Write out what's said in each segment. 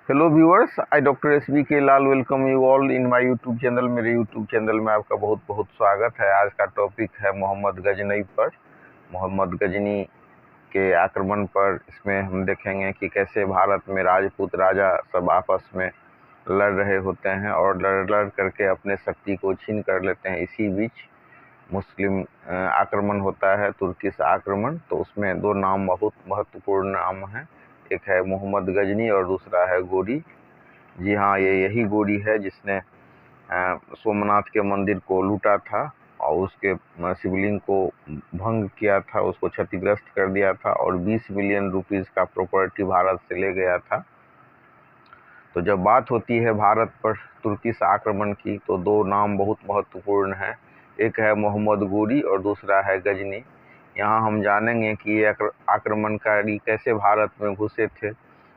Hello viewers, I doctor SBK Lal welcome you all in my YouTube channel. मेरे YouTube channel में आपका बहुत बहुत स्वागत है। आज का टॉपिक है मोहम्मद गजनवी पर। मोहम्मद गजनी के आक्रमण पर इसमें हम देखेंगे कि कैसे भारत में राजपूत राजा सब आपस में लड़ रहे होते हैं और लड़ करके अपने शक्ति को छीन कर लेते हैं। इसी बीच मुस्लिम आक्रमण होता है, तुर्की आक्रमण। तो उसमें दो नाम बहुत महत्वपूर्ण नाम हैं, एक है मोहम्मद गजनी और दूसरा है गोरी। जी हाँ, ये यही गोरी है जिसने सोमनाथ के मंदिर को लूटा था और उसके शिवलिंग को भंग किया था, उसको क्षतिग्रस्त कर दिया था और 20 मिलियन रुपीस का प्रॉपर्टी भारत से ले गया था। तो जब बात होती है भारत पर तुर्की आक्रमण की तो दो नाम बहुत महत्वपूर्ण हैं, एक है मोहम्मद गोरी और दूसरा है गजनी। यहाँ हम जानेंगे कि ये आक्रमणकारी कैसे भारत में घुसे थे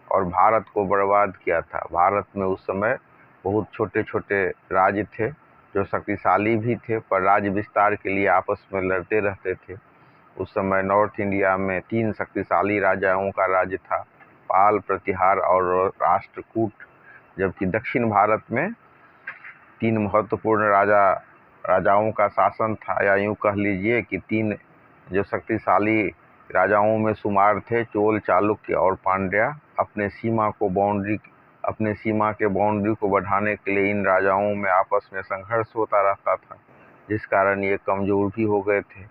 और भारत को बर्बाद किया था। भारत में उस समय बहुत छोटे छोटे राज्य थे जो शक्तिशाली भी थे, पर राज्य विस्तार के लिए आपस में लड़ते रहते थे। उस समय नॉर्थ इंडिया में 3 शक्तिशाली राजाओं का राज्य था, पाल, प्रतिहार और राष्ट्रकूट। जबकि दक्षिण भारत में 3 महत्वपूर्ण राजाओं का शासन था, या यूँ कह लीजिए कि 3 जो शक्तिशाली राजाओं में शुमार थे, चोल, चालुक्य और पांड्या। अपने सीमा के बाउंड्री को बढ़ाने के लिए इन राजाओं में आपस में संघर्ष होता रहता था, जिस कारण ये कमजोर भी हो गए थे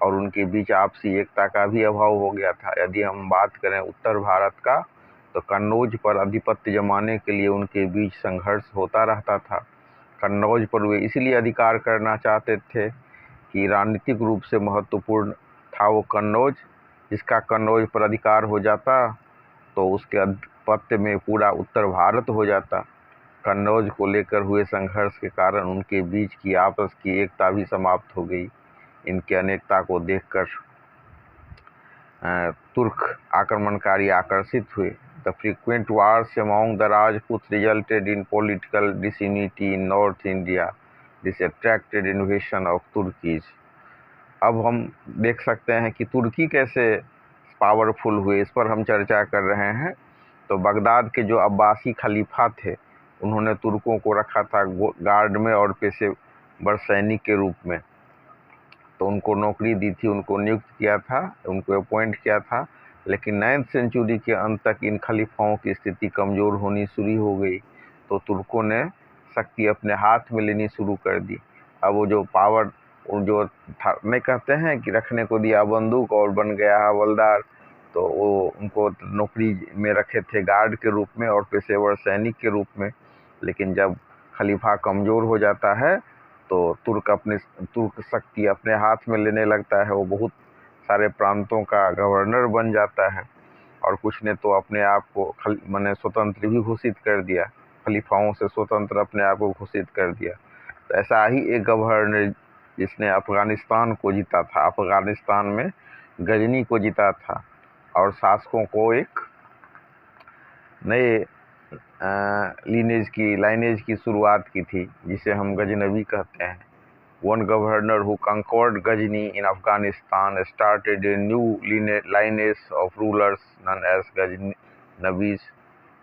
और उनके बीच आपसी एकता का भी अभाव हो गया था। यदि हम बात करें उत्तर भारत का, तो कन्नौज पर आधिपत्य जमाने के लिए उनके बीच संघर्ष होता रहता था। कन्नौज पर वे इसलिए अधिकार करना चाहते थे कि राजनीतिक रूप से महत्वपूर्ण था वो कन्नौज। जिसका कन्नौज पर अधिकार हो जाता तो उसके आधिपत्य में पूरा उत्तर भारत हो जाता। कन्नौज को लेकर हुए संघर्ष के कारण उनके बीच की आपस की एकता भी समाप्त हो गई। इनकी अनेकता को देखकर तुर्क आक्रमणकारी आकर्षित हुए। The frequent wars among the Rajput resulted in political disunity in north India. This attracted invasion of Turkeys. अब हम देख सकते हैं कि तुर्की कैसे पावरफुल हुए, इस पर हम चर्चा कर रहे हैं। तो बगदाद के जो अब्बासी खलीफा थे, उन्होंने तुर्कों को रखा था गार्ड में और पेशेवर सैनिक के रूप में। तो उनको नौकरी दी थी, उनको नियुक्त किया था, उनको अपॉइंट किया था। लेकिन 9वीं सेंचुरी के अंत तक इन खलीफाओं की स्थिति कमज़ोर होनी शुरू हो गई, तो तुर्कों ने शक्ति अपने हाथ में लेनी शुरू कर दी। अब वो जो पावर जो था, नहीं कहते हैं कि रखने को दिया बंदूक और बन गया हवलदार, तो वो उनको नौकरी में रखे थे गार्ड के रूप में और पेशेवर सैनिक के रूप में। लेकिन जब खलीफा कमज़ोर हो जाता है तो तुर्क शक्ति अपने हाथ में लेने लगता है। वो बहुत सारे प्रांतों का गवर्नर बन जाता है और कुछ ने तो अपने आप को स्वतंत्र भी घोषित कर दिया, खलीफाओं से स्वतंत्र अपने आप को घोषित कर दिया। तो ऐसा ही एक गवर्नर जिसने अफगानिस्तान को जीता था, अफगानिस्तान में गजनी को जीता था और शासकों को एक नए लाइनेज की शुरुआत की थी, जिसे हम गजनवी कहते हैं। One governor who conquered Ghazni in Afghanistan started a new lineage of rulers known as Ghaznawis।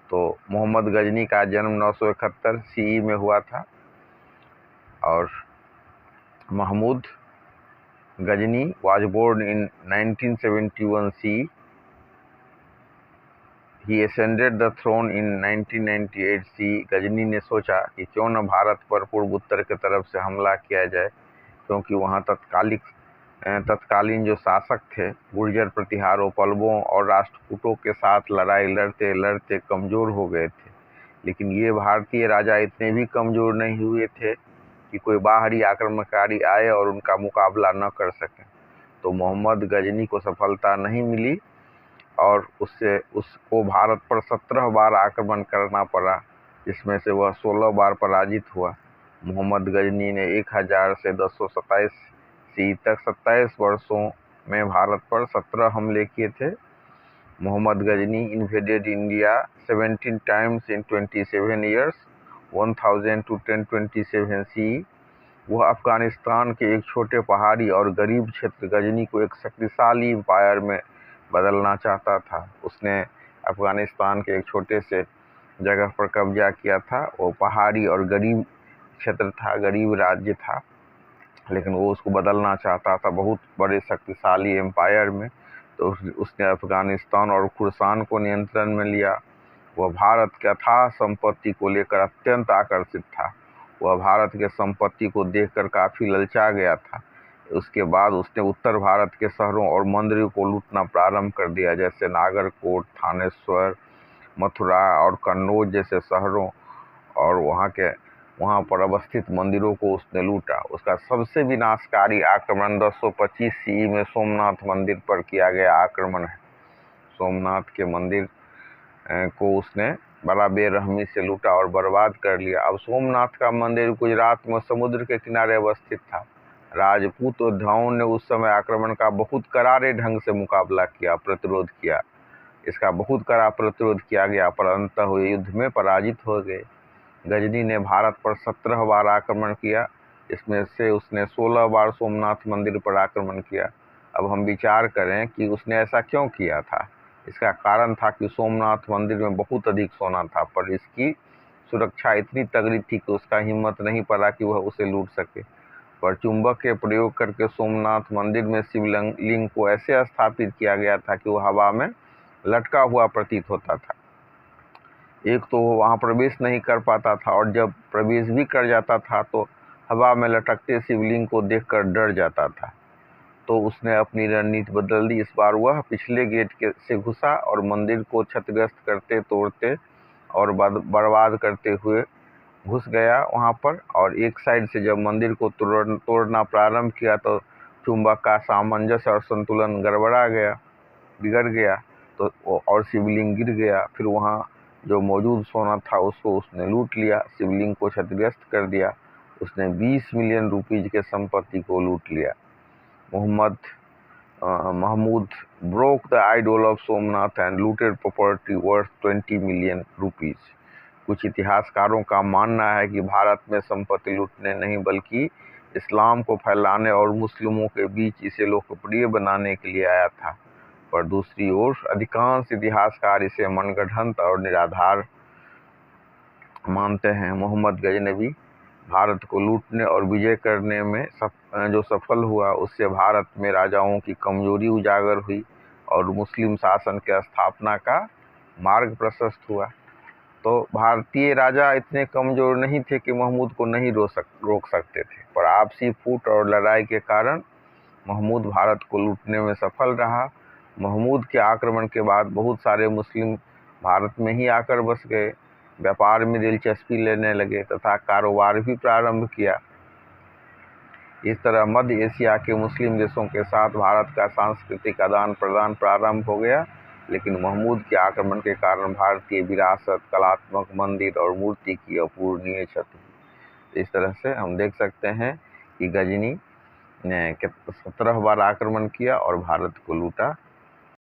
तो मोहम्मद गजनी का जन्म 971 CE में हुआ था और Mahmood Ghazni was born in 1971 CE। He ascended the throne in 1998 CE। Ghazni ने सोचा कि क्यों न भारत पर पूर्व उत्तर की तरफ से हमला किया जाए, क्योंकि वहाँ तत्कालीन जो शासक थे गुर्जर प्रतिहारों, पल्लवों और राष्ट्रकूटों के साथ लड़ाई लड़ते लड़ते कमज़ोर हो गए थे। लेकिन ये भारतीय राजा इतने भी कमज़ोर नहीं हुए थे कि कोई बाहरी आक्रमणकारी आए और उनका मुकाबला न कर सके। तो मोहम्मद गजनी को सफलता नहीं मिली और उसको भारत पर 17 बार आक्रमण करना पड़ा, जिसमें से वह 16 बार पराजित हुआ। मोहम्मद गजनी ने 1000 से 227 CE तक 27 वर्षों में भारत पर 17 हमले किए थे। Mohammed Ghazni invaded India 17 times in 27 years, 1000 to 1027 CE। वह अफगानिस्तान के एक छोटे पहाड़ी और गरीब क्षेत्र गजनी को एक शक्तिशाली एम्पायर में बदलना चाहता था। उसने अफगानिस्तान के एक छोटे से जगह पर कब्जा किया था। वो पहाड़ी और गरीब क्षेत्र था, गरीब राज्य था, लेकिन वो उसको बदलना चाहता था बहुत बड़े शक्तिशाली एम्पायर में। तो उसने अफगानिस्तान और खुरासान को नियंत्रण में लिया। वह भारत के अथाह संपत्ति को लेकर अत्यंत आकर्षित था। वह भारत के संपत्ति को देखकर काफ़ी ललचा गया था। उसके बाद उसने उत्तर भारत के शहरों और मंदिरों को लूटना प्रारंभ कर दिया, जैसे नागरकोट, थानेश्वर, मथुरा और कन्नौज जैसे शहरों, और वहाँ पर अवस्थित मंदिरों को उसने लूटा। उसका सबसे विनाशकारी आक्रमण 1025 ईस्वी में सोमनाथ मंदिर पर किया गया आक्रमण है। सोमनाथ के मंदिर को उसने बड़ा बेरहमी से लूटा और बर्बाद कर लिया। अब सोमनाथ का मंदिर गुजरात में समुद्र के किनारे अवस्थित था। राजपूत योद्धाओं ने उस समय आक्रमण का बहुत करारे ढंग से मुकाबला किया, प्रतिरोध किया। इसका बहुत कड़ा प्रतिरोध किया गया, पर अंततः हुए युद्ध में पराजित हो गए। गजनी ने भारत पर 17 बार आक्रमण किया, इसमें से उसने 16 बार सोमनाथ मंदिर पर आक्रमण किया। अब हम विचार करें कि उसने ऐसा क्यों किया था। इसका कारण था कि सोमनाथ मंदिर में बहुत अधिक सोना था, पर इसकी सुरक्षा इतनी तगड़ी थी कि उसका हिम्मत नहीं पड़ा कि वह उसे लूट सके। पर चुंबक के प्रयोग करके सोमनाथ मंदिर में शिवलिंग को ऐसे स्थापित किया गया था कि वह हवा में लटका हुआ प्रतीत होता था। एक तो वो वहाँ प्रवेश नहीं कर पाता था, और जब प्रवेश भी कर जाता था तो हवा में लटकते शिवलिंग को देखकर डर जाता था। तो उसने अपनी रणनीति बदल दी। इस बार वह पिछले गेट से घुसा और मंदिर को क्षतिग्रस्त करते, तोड़ते और बर्बाद करते हुए घुस गया वहाँ पर। और एक साइड से जब मंदिर को तोड़ना प्रारंभ किया तो चुंबक का सामंजस्य और संतुलन बिगड़ गया, तो और शिवलिंग गिर गया। फिर वहाँ जो मौजूद सोना था उसको उसने लूट लिया, शिवलिंग को क्षतिग्रस्त कर दिया। उसने 20 मिलियन रुपीज के संपत्ति को लूट लिया। Mahmud broke the idol of Somnath and looted property worth 20 million rupees. कुछ इतिहासकारों का मानना है कि भारत में संपत्ति लूटने नहीं बल्कि इस्लाम को फैलाने और मुस्लिमों के बीच इसे लोकप्रिय बनाने के लिए आया था। पर दूसरी ओर अधिकांश इतिहासकार इसे मनगढ़ंत और निराधार मानते हैं। मोहम्मद गजनवी भारत को लूटने और विजय करने में जो सफल हुआ, उससे भारत में राजाओं की कमजोरी उजागर हुई और मुस्लिम शासन के स्थापना का मार्ग प्रशस्त हुआ। तो भारतीय राजा इतने कमजोर नहीं थे कि महमूद को नहीं रोक सकते थे, पर आपसी फूट और लड़ाई के कारण महमूद भारत को लूटने में सफल रहा। महमूद के आक्रमण के बाद बहुत सारे मुस्लिम भारत में ही आकर बस गए, व्यापार में दिलचस्पी लेने लगे तथा कारोबार भी प्रारंभ किया। इस तरह मध्य एशिया के मुस्लिम देशों के साथ भारत का सांस्कृतिक आदान प्रदान प्रारंभ हो गया। लेकिन महमूद के आक्रमण के कारण भारतीय विरासत, कलात्मक मंदिर और मूर्ति की अपूरणीय क्षति। इस तरह से हम देख सकते हैं कि गजनी ने 17 बार आक्रमण किया और भारत को लूटा।